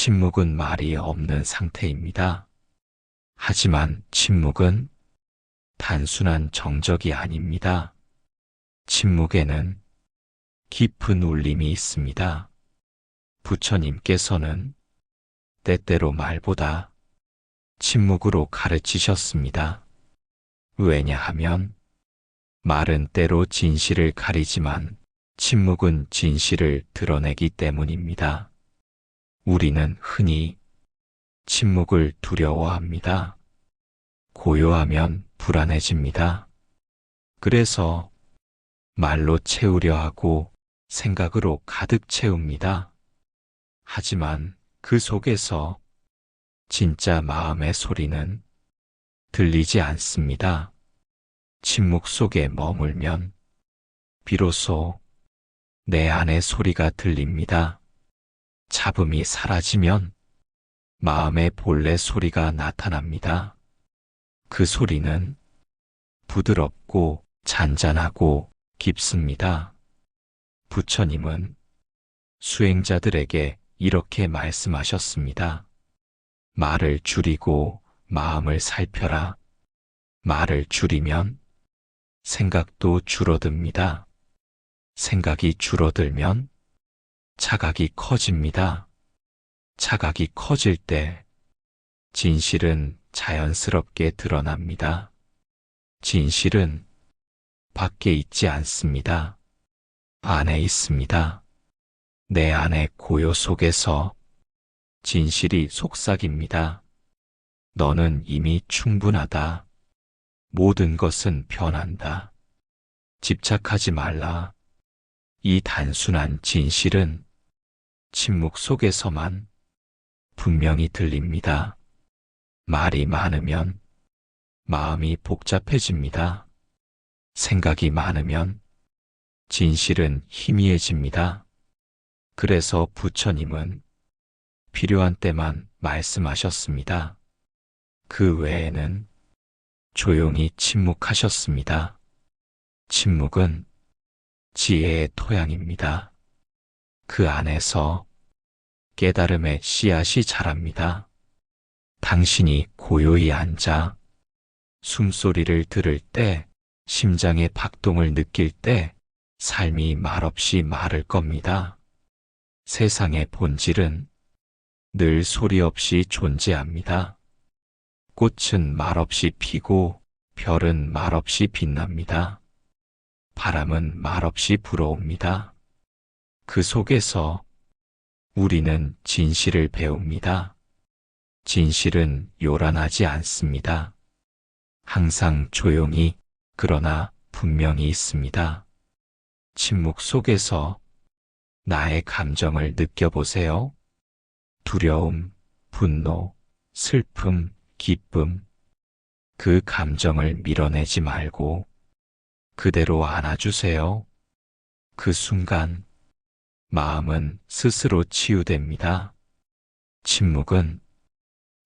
침묵은 말이 없는 상태입니다. 하지만 침묵은 단순한 정적이 아닙니다. 침묵에는 깊은 울림이 있습니다. 부처님께서는 때때로 말보다 침묵으로 가르치셨습니다. 왜냐하면 말은 때로 진실을 가리지만 침묵은 진실을 드러내기 때문입니다. 우리는 흔히 침묵을 두려워합니다. 고요하면 불안해집니다. 그래서 말로 채우려 하고 생각으로 가득 채웁니다. 하지만 그 속에서 진짜 마음의 소리는 들리지 않습니다. 침묵 속에 머물면 비로소 내 안의 소리가 들립니다. 잡음이 사라지면 마음의 본래 소리가 나타납니다. 그 소리는 부드럽고 잔잔하고 깊습니다. 부처님은 수행자들에게 이렇게 말씀하셨습니다. 말을 줄이고 마음을 살펴라. 말을 줄이면 생각도 줄어듭니다. 생각이 줄어들면 자각이 커집니다. 자각이 커질 때 진실은 자연스럽게 드러납니다. 진실은 밖에 있지 않습니다. 안에 있습니다. 내 안의 고요 속에서 진실이 속삭입니다. 너는 이미 충분하다. 모든 것은 변한다. 집착하지 말라. 이 단순한 진실은 침묵 속에서만 분명히 들립니다. 말이 많으면 마음이 복잡해집니다. 생각이 많으면 진실은 희미해집니다. 그래서 부처님은 필요한 때만 말씀하셨습니다. 그 외에는 조용히 침묵하셨습니다. 침묵은 지혜의 토양입니다. 그 안에서 깨달음의 씨앗이 자랍니다. 당신이 고요히 앉아 숨소리를 들을 때, 심장의 박동을 느낄 때 삶이 말없이 말을 겁니다. 세상의 본질은 늘 소리 없이 존재합니다. 꽃은 말없이 피고 별은 말없이 빛납니다. 바람은 말없이 불어옵니다. 그 속에서 우리는 진실을 배웁니다. 진실은 요란하지 않습니다. 항상 조용히 그러나 분명히 있습니다. 침묵 속에서 나의 감정을 느껴보세요. 두려움, 분노, 슬픔, 기쁨. 그 감정을 밀어내지 말고 그대로 안아주세요. 그 순간 마음은 스스로 치유됩니다. 침묵은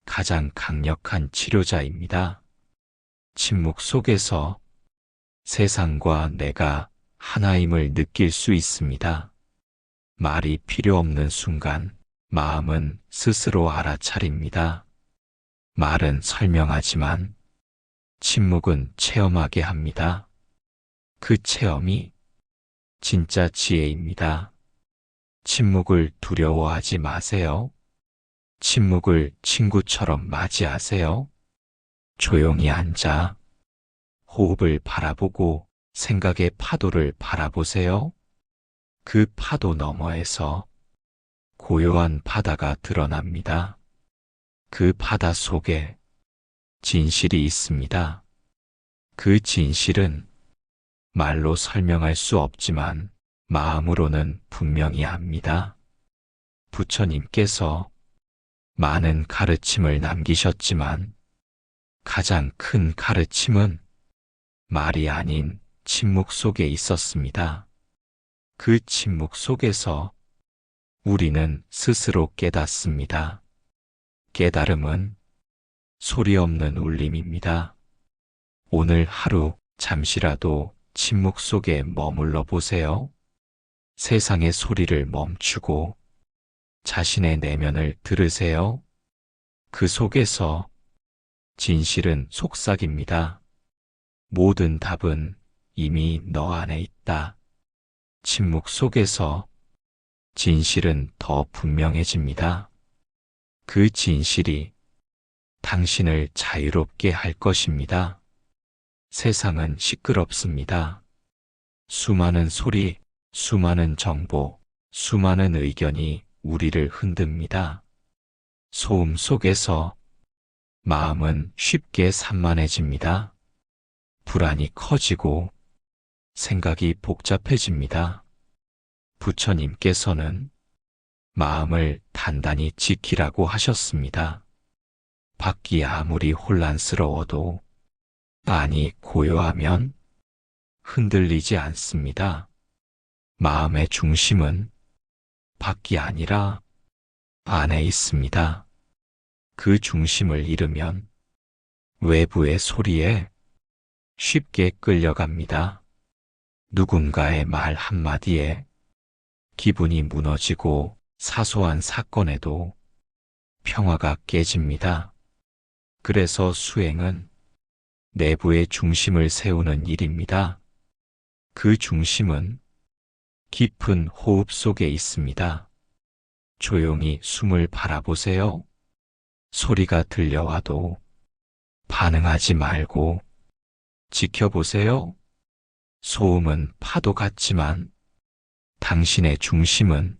가장 강력한 치료자입니다. 침묵 속에서 세상과 내가 하나임을 느낄 수 있습니다. 말이 필요 없는 순간 마음은 스스로 알아차립니다. 말은 설명하지만 침묵은 체험하게 합니다. 그 체험이 진짜 지혜입니다. 침묵을 두려워하지 마세요. 침묵을 친구처럼 맞이하세요. 조용히 앉아 호흡을 바라보고 생각의 파도를 바라보세요. 그 파도 너머에서 고요한 바다가 드러납니다. 그 바다 속에 진실이 있습니다. 그 진실은 말로 설명할 수 없지만 마음으로는 분명히 압니다. 부처님께서 많은 가르침을 남기셨지만 가장 큰 가르침은 말이 아닌 침묵 속에 있었습니다. 그 침묵 속에서 우리는 스스로 깨닫습니다. 깨달음은 소리 없는 울림입니다. 오늘 하루 잠시라도 침묵 속에 머물러 보세요. 세상의 소리를 멈추고 자신의 내면을 들으세요. 그 속에서 진실은 속삭입니다. 모든 답은 이미 너 안에 있다. 침묵 속에서 진실은 더 분명해집니다. 그 진실이 당신을 자유롭게 할 것입니다. 세상은 시끄럽습니다. 수많은 소리, 수많은 정보, 수많은 의견이 우리를 흔듭니다. 소음 속에서 마음은 쉽게 산만해집니다. 불안이 커지고 생각이 복잡해집니다. 부처님께서는 마음을 단단히 지키라고 하셨습니다. 밖이 아무리 혼란스러워도 안이 고요하면 흔들리지 않습니다. 마음의 중심은 밖이 아니라 안에 있습니다. 그 중심을 잃으면 외부의 소리에 쉽게 끌려갑니다. 누군가의 말 한마디에 기분이 무너지고 사소한 사건에도 평화가 깨집니다. 그래서 수행은 내부의 중심을 세우는 일입니다. 그 중심은 깊은 호흡 속에 있습니다. 조용히 숨을 바라보세요. 소리가 들려와도 반응하지 말고 지켜보세요. 소음은 파도 같지만 당신의 중심은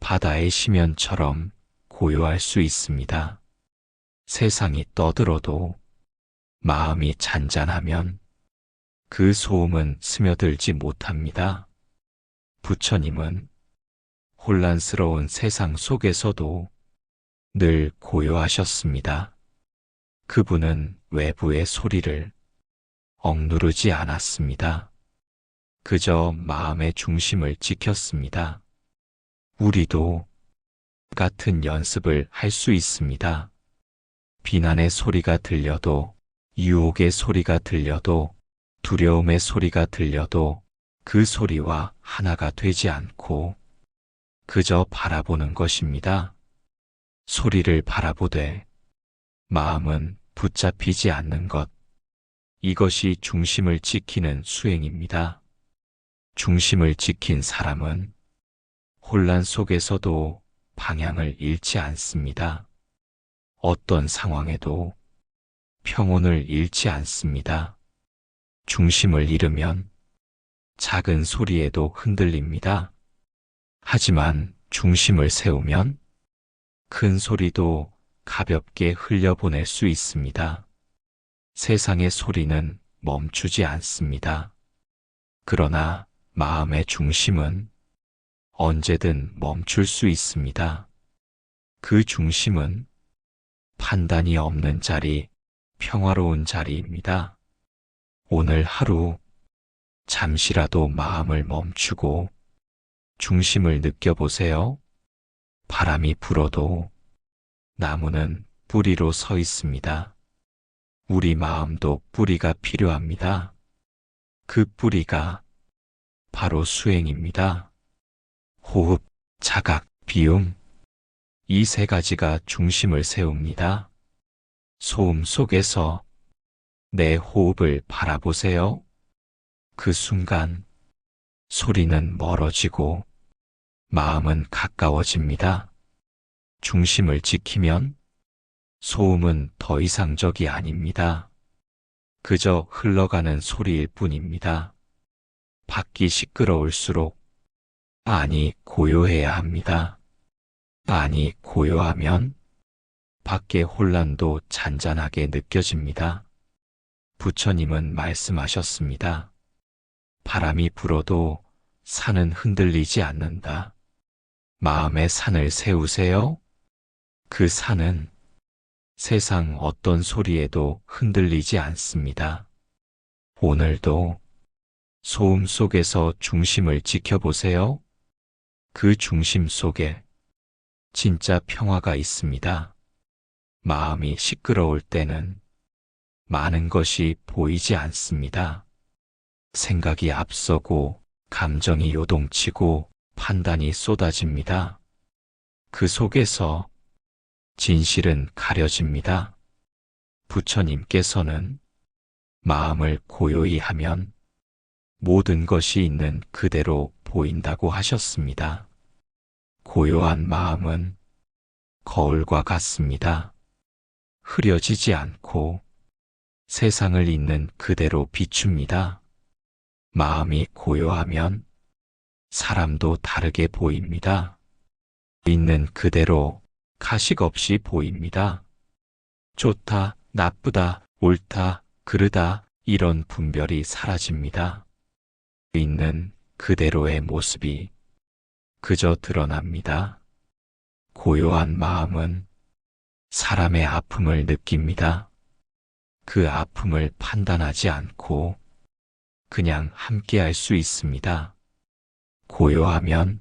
바다의 심연처럼 고요할 수 있습니다. 세상이 떠들어도 마음이 잔잔하면 그 소음은 스며들지 못합니다. 부처님은 혼란스러운 세상 속에서도 늘 고요하셨습니다. 그분은 외부의 소리를 억누르지 않았습니다. 그저 마음의 중심을 지켰습니다. 우리도 같은 연습을 할 수 있습니다. 비난의 소리가 들려도, 유혹의 소리가 들려도, 두려움의 소리가 들려도 그 소리와 하나가 되지 않고 그저 바라보는 것입니다. 소리를 바라보되 마음은 붙잡히지 않는 것. 이것이 중심을 지키는 수행입니다. 중심을 지킨 사람은 혼란 속에서도 방향을 잃지 않습니다. 어떤 상황에도 평온을 잃지 않습니다. 중심을 잃으면 작은 소리에도 흔들립니다. 하지만 중심을 세우면 큰 소리도 가볍게 흘려보낼 수 있습니다. 세상의 소리는 멈추지 않습니다. 그러나 마음의 중심은 언제든 멈출 수 있습니다. 그 중심은 판단이 없는 자리, 평화로운 자리입니다. 오늘 하루 잠시라도 마음을 멈추고 중심을 느껴보세요. 바람이 불어도 나무는 뿌리로 서 있습니다. 우리 마음도 뿌리가 필요합니다. 그 뿌리가 바로 수행입니다. 호흡, 자각, 비움. 이 세 가지가 중심을 세웁니다. 소음 속에서 내 호흡을 바라보세요. 그 순간 소리는 멀어지고 마음은 가까워집니다. 중심을 지키면 소음은 더 이상 적이 아닙니다. 그저 흘러가는 소리일 뿐입니다. 밖이 시끄러울수록 안이 고요해야 합니다. 안이 고요하면 밖의 혼란도 잔잔하게 느껴집니다. 부처님은 말씀하셨습니다. 바람이 불어도 산은 흔들리지 않는다. 마음의 산을 세우세요. 그 산은 세상 어떤 소리에도 흔들리지 않습니다. 오늘도 소음 속에서 중심을 지켜보세요. 그 중심 속에 진짜 평화가 있습니다. 마음이 시끄러울 때는 많은 것이 보이지 않습니다. 생각이 앞서고 감정이 요동치고 판단이 쏟아집니다. 그 속에서 진실은 가려집니다. 부처님께서는 마음을 고요히 하면 모든 것이 있는 그대로 보인다고 하셨습니다. 고요한 마음은 거울과 같습니다. 흐려지지 않고 세상을 있는 그대로 비춥니다. 마음이 고요하면 사람도 다르게 보입니다. 있는 그대로 가식 없이 보입니다. 좋다, 나쁘다, 옳다, 그르다 이런 분별이 사라집니다. 있는 그대로의 모습이 그저 드러납니다. 고요한 마음은 사람의 아픔을 느낍니다. 그 아픔을 판단하지 않고 그냥 함께할 수 있습니다. 고요하면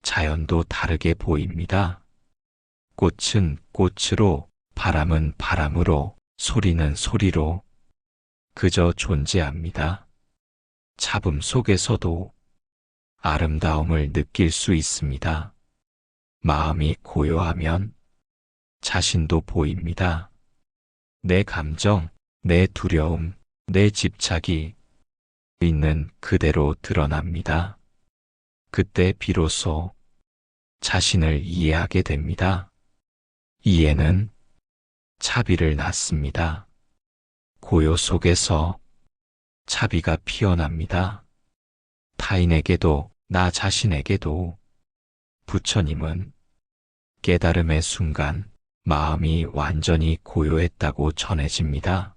자연도 다르게 보입니다. 꽃은 꽃으로, 바람은 바람으로, 소리는 소리로 그저 존재합니다. 잡음 속에서도 아름다움을 느낄 수 있습니다. 마음이 고요하면 자신도 보입니다. 내 감정, 내 두려움, 내 집착이 있는 그대로 드러납니다. 그때 비로소 자신을 이해하게 됩니다. 이해는 차비를 낳습니다. 고요 속에서 차비가 피어납니다. 타인에게도 나 자신에게도. 부처님은 깨달음의 순간 마음이 완전히 고요했다고 전해집니다.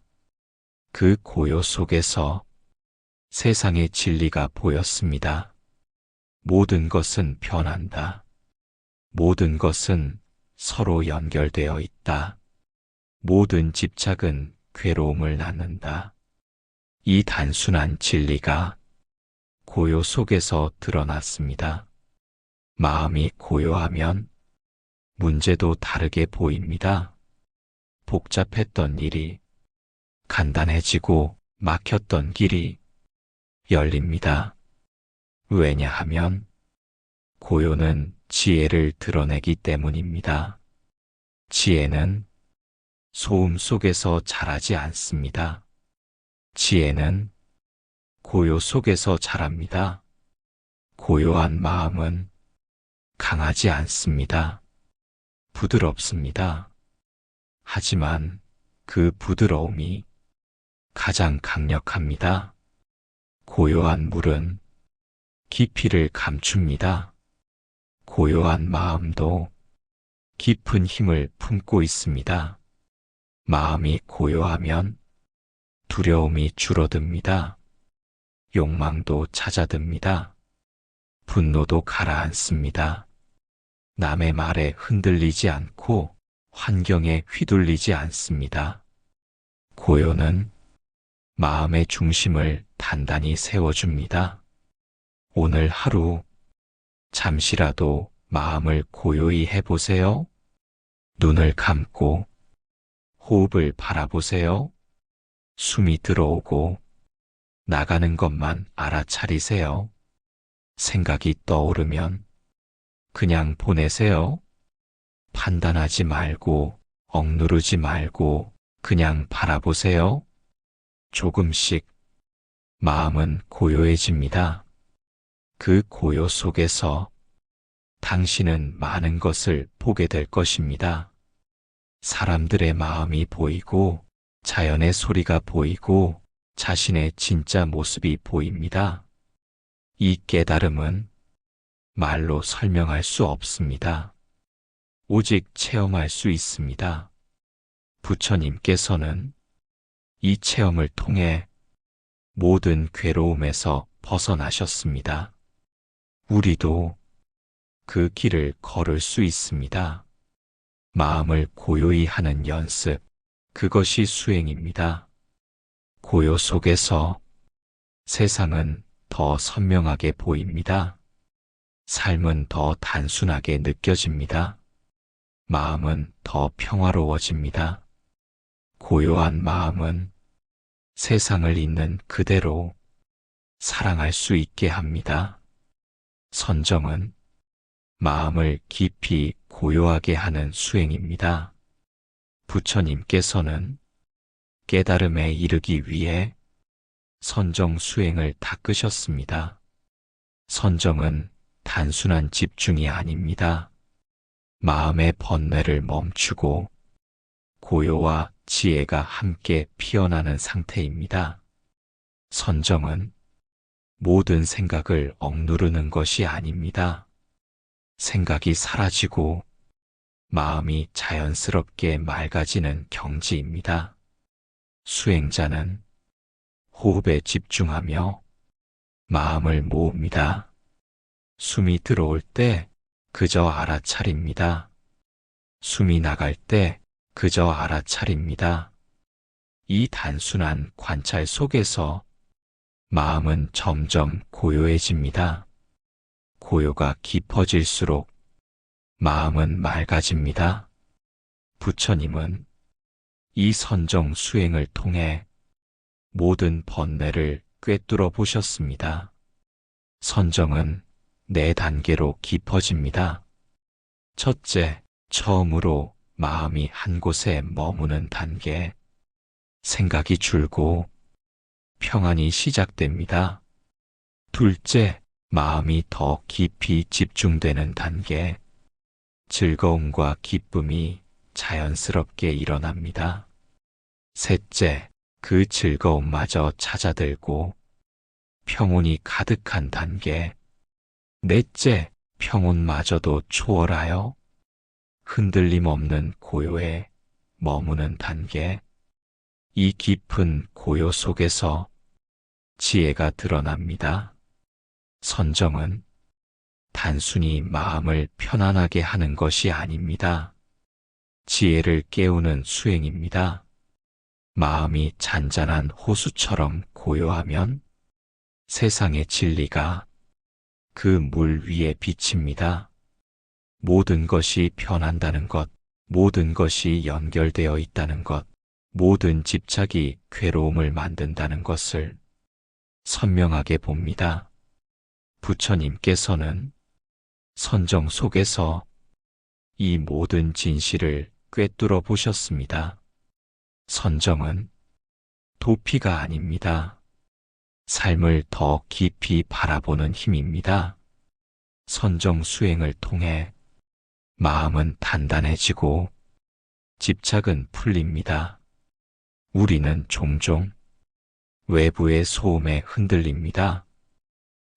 그 고요 속에서 세상의 진리가 보였습니다. 모든 것은 변한다. 모든 것은 서로 연결되어 있다. 모든 집착은 괴로움을 낳는다. 이 단순한 진리가 고요 속에서 드러났습니다. 마음이 고요하면 문제도 다르게 보입니다. 복잡했던 일이 간단해지고 막혔던 길이 열립니다. 왜냐하면 고요는 지혜를 드러내기 때문입니다. 지혜는 소음 속에서 자라지 않습니다. 지혜는 고요 속에서 자랍니다. 고요한 마음은 강하지 않습니다. 부드럽습니다. 하지만 그 부드러움이 가장 강력합니다. 고요한 물은 깊이를 감춥니다. 고요한 마음도 깊은 힘을 품고 있습니다. 마음이 고요하면 두려움이 줄어듭니다. 욕망도 잦아듭니다. 분노도 가라앉습니다. 남의 말에 흔들리지 않고 환경에 휘둘리지 않습니다. 고요는 마음의 중심을 단단히 세워줍니다. 오늘 하루 잠시라도 마음을 고요히 해보세요. 눈을 감고 호흡을 바라보세요. 숨이 들어오고 나가는 것만 알아차리세요. 생각이 떠오르면 그냥 보내세요. 판단하지 말고 억누르지 말고 그냥 바라보세요. 조금씩 마음은 고요해집니다. 그 고요 속에서 당신은 많은 것을 보게 될 것입니다. 사람들의 마음이 보이고 자연의 소리가 보이고 자신의 진짜 모습이 보입니다. 이 깨달음은 말로 설명할 수 없습니다. 오직 체험할 수 있습니다. 부처님께서는 이 체험을 통해 모든 괴로움에서 벗어나셨습니다. 우리도 그 길을 걸을 수 있습니다. 마음을 고요히 하는 연습, 그것이 수행입니다. 고요 속에서 세상은 더 선명하게 보입니다. 삶은 더 단순하게 느껴집니다. 마음은 더 평화로워집니다. 고요한 마음은 세상을 있는 그대로 사랑할 수 있게 합니다. 선정은 마음을 깊이 고요하게 하는 수행입니다. 부처님께서는 깨달음에 이르기 위해 선정 수행을 닦으셨습니다. 선정은 단순한 집중이 아닙니다. 마음의 번뇌를 멈추고 고요와 지혜가 함께 피어나는 상태입니다. 선정은 모든 생각을 억누르는 것이 아닙니다. 생각이 사라지고 마음이 자연스럽게 맑아지는 경지입니다. 수행자는 호흡에 집중하며 마음을 모읍니다. 숨이 들어올 때 그저 알아차립니다. 숨이 나갈 때 그저 알아차립니다. 이 단순한 관찰 속에서 마음은 점점 고요해집니다. 고요가 깊어질수록 마음은 맑아집니다. 부처님은 이 선정 수행을 통해 모든 번뇌를 꿰뚫어 보셨습니다. 선정은 네 단계로 깊어집니다. 첫째, 처음으로 마음이 한 곳에 머무는 단계. 생각이 줄고 평안이 시작됩니다. 둘째, 마음이 더 깊이 집중되는 단계. 즐거움과 기쁨이 자연스럽게 일어납니다. 셋째, 그 즐거움마저 찾아들고 평온이 가득한 단계. 넷째, 평온마저도 초월하여 흔들림 없는 고요에 머무는 단계. 이 깊은 고요 속에서 지혜가 드러납니다. 선정은 단순히 마음을 편안하게 하는 것이 아닙니다. 지혜를 깨우는 수행입니다. 마음이 잔잔한 호수처럼 고요하면 세상의 진리가 그 물 위에 비칩니다. 모든 것이 변한다는 것, 모든 것이 연결되어 있다는 것, 모든 집착이 괴로움을 만든다는 것을 선명하게 봅니다. 부처님께서는 선정 속에서 이 모든 진실을 꿰뚫어 보셨습니다. 선정은 도피가 아닙니다. 삶을 더 깊이 바라보는 힘입니다. 선정 수행을 통해 마음은 단단해지고 집착은 풀립니다. 우리는 종종 외부의 소음에 흔들립니다.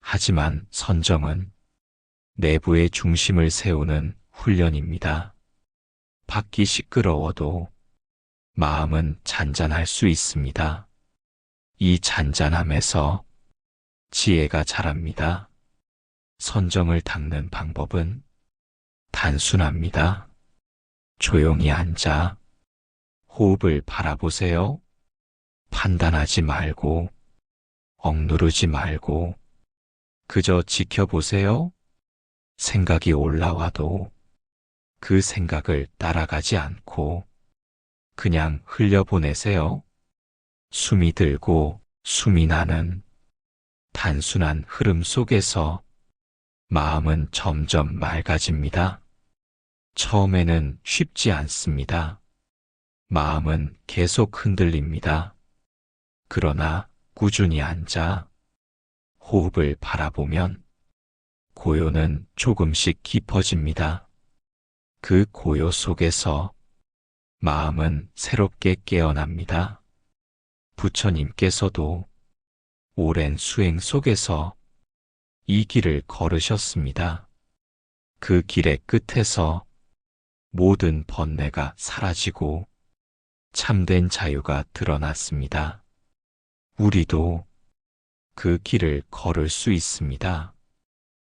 하지만 선정은 내부의 중심을 세우는 훈련입니다. 밖이 시끄러워도 마음은 잔잔할 수 있습니다. 이 잔잔함에서 지혜가 자랍니다. 선정을 닦는 방법은 단순합니다. 조용히 앉아 호흡을 바라보세요. 판단하지 말고, 억누르지 말고, 그저 지켜보세요. 생각이 올라와도 그 생각을 따라가지 않고 그냥 흘려보내세요. 숨이 들고 숨이 나는 단순한 흐름 속에서 마음은 점점 맑아집니다. 처음에는 쉽지 않습니다. 마음은 계속 흔들립니다. 그러나 꾸준히 앉아 호흡을 바라보면 고요는 조금씩 깊어집니다. 그 고요 속에서 마음은 새롭게 깨어납니다. 부처님께서도 오랜 수행 속에서 이 길을 걸으셨습니다. 그 길의 끝에서 모든 번뇌가 사라지고 참된 자유가 드러났습니다. 우리도 그 길을 걸을 수 있습니다.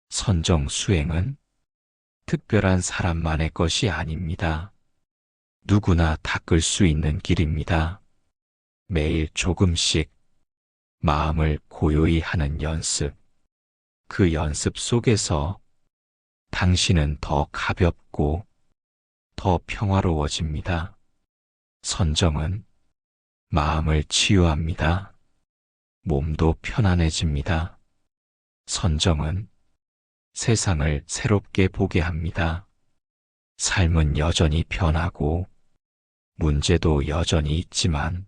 선정 수행은 특별한 사람만의 것이 아닙니다. 누구나 닦을 수 있는 길입니다. 매일 조금씩 마음을 고요히 하는 연습, 그 연습 속에서 당신은 더 가볍고 더 평화로워집니다. 선정은 마음을 치유합니다. 몸도 편안해집니다. 선정은 세상을 새롭게 보게 합니다. 삶은 여전히 변하고 문제도 여전히 있지만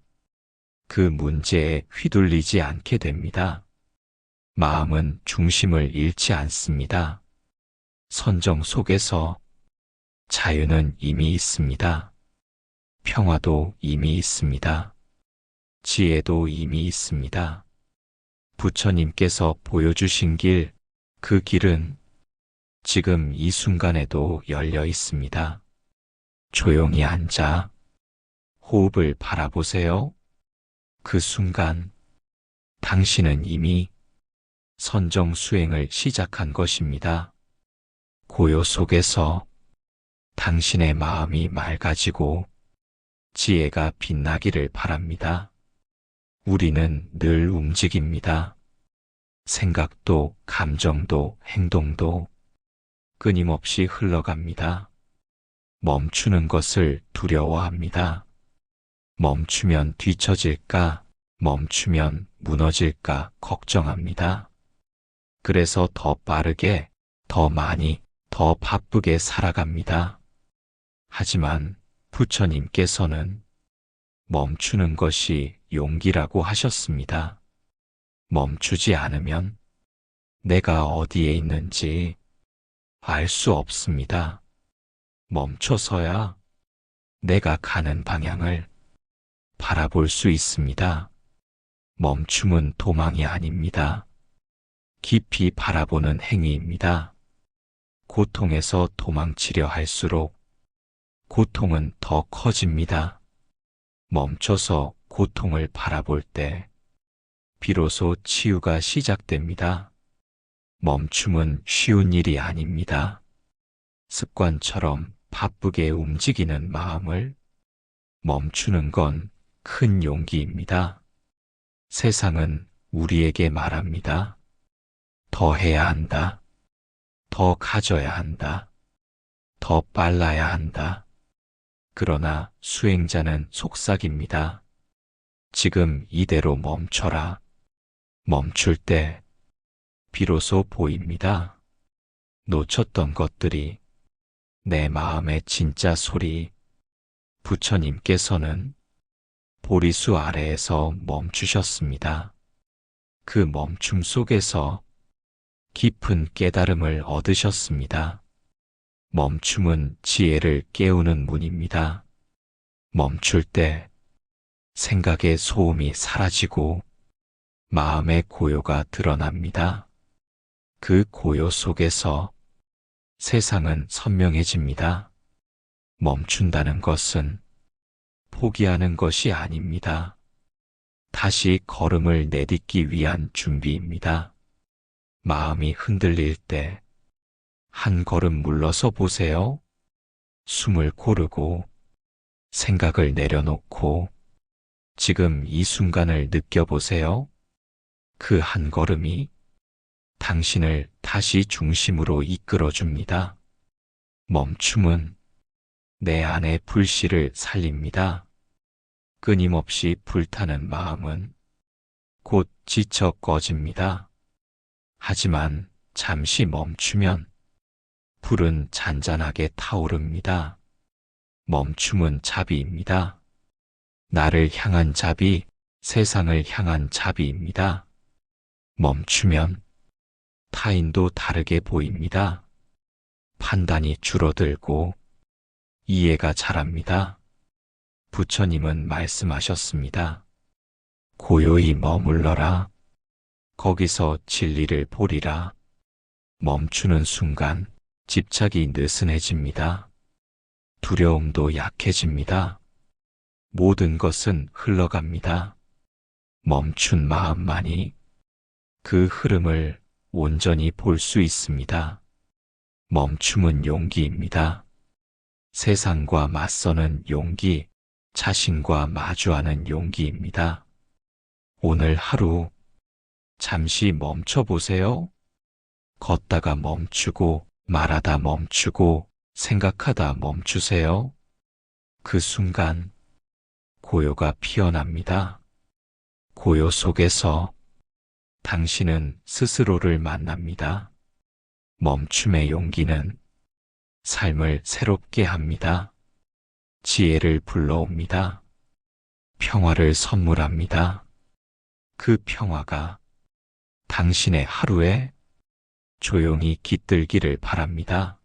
그 문제에 휘둘리지 않게 됩니다. 마음은 중심을 잃지 않습니다. 선정 속에서 자유는 이미 있습니다. 평화도 이미 있습니다. 지혜도 이미 있습니다. 부처님께서 보여주신 길, 그 길은 지금 이 순간에도 열려 있습니다. 조용히 앉아 호흡을 바라보세요. 그 순간 당신은 이미 선정 수행을 시작한 것입니다. 고요 속에서 당신의 마음이 맑아지고 지혜가 빛나기를 바랍니다. 우리는 늘 움직입니다. 생각도, 감정도, 행동도 끊임없이 흘러갑니다. 멈추는 것을 두려워합니다. 멈추면 뒤처질까, 멈추면 무너질까 걱정합니다. 그래서 더 빠르게, 더 많이, 더 바쁘게 살아갑니다. 하지만 부처님께서는 멈추는 것이 용기라고 하셨습니다. 멈추지 않으면 내가 어디에 있는지 알 수 없습니다. 멈춰서야 내가 가는 방향을 바라볼 수 있습니다. 멈춤은 도망이 아닙니다. 깊이 바라보는 행위입니다. 고통에서 도망치려 할수록 고통은 더 커집니다. 멈춰서 고통을 바라볼 때 비로소 치유가 시작됩니다. 멈춤은 쉬운 일이 아닙니다. 습관처럼 바쁘게 움직이는 마음을 멈추는 건 큰 용기입니다. 세상은 우리에게 말합니다. 더 해야 한다. 더 가져야 한다. 더 빨라야 한다. 그러나 수행자는 속삭입니다. 지금 이대로 멈춰라. 멈출 때 비로소 보입니다. 놓쳤던 것들이 내 마음의 진짜 소리. 부처님께서는 보리수 아래에서 멈추셨습니다. 그 멈춤 속에서 깊은 깨달음을 얻으셨습니다. 멈춤은 지혜를 깨우는 문입니다. 멈출 때 생각의 소음이 사라지고 마음의 고요가 드러납니다. 그 고요 속에서 세상은 선명해집니다. 멈춘다는 것은 포기하는 것이 아닙니다. 다시 걸음을 내딛기 위한 준비입니다. 마음이 흔들릴 때 한 걸음 물러서 보세요. 숨을 고르고 생각을 내려놓고 지금 이 순간을 느껴보세요. 그 한 걸음이 당신을 다시 중심으로 이끌어줍니다. 멈춤은 내 안의 불씨를 살립니다. 끊임없이 불타는 마음은 곧 지쳐 꺼집니다. 하지만 잠시 멈추면 불은 잔잔하게 타오릅니다. 멈춤은 자비입니다. 나를 향한 자비, 세상을 향한 자비입니다. 멈추면 타인도 다르게 보입니다. 판단이 줄어들고 이해가 자랍니다. 부처님은 말씀하셨습니다. 고요히 머물러라. 거기서 진리를 보리라. 멈추는 순간 집착이 느슨해집니다. 두려움도 약해집니다. 모든 것은 흘러갑니다. 멈춘 마음만이 그 흐름을 온전히 볼 수 있습니다. 멈춤은 용기입니다. 세상과 맞서는 용기, 자신과 마주하는 용기입니다. 오늘 하루 잠시 멈춰 보세요. 걷다가 멈추고, 말하다 멈추고, 생각하다 멈추세요. 그 순간 고요가 피어납니다. 고요 속에서 당신은 스스로를 만납니다. 멈춤의 용기는 삶을 새롭게 합니다. 지혜를 불러옵니다. 평화를 선물합니다. 그 평화가 당신의 하루에 조용히 깃들기를 바랍니다.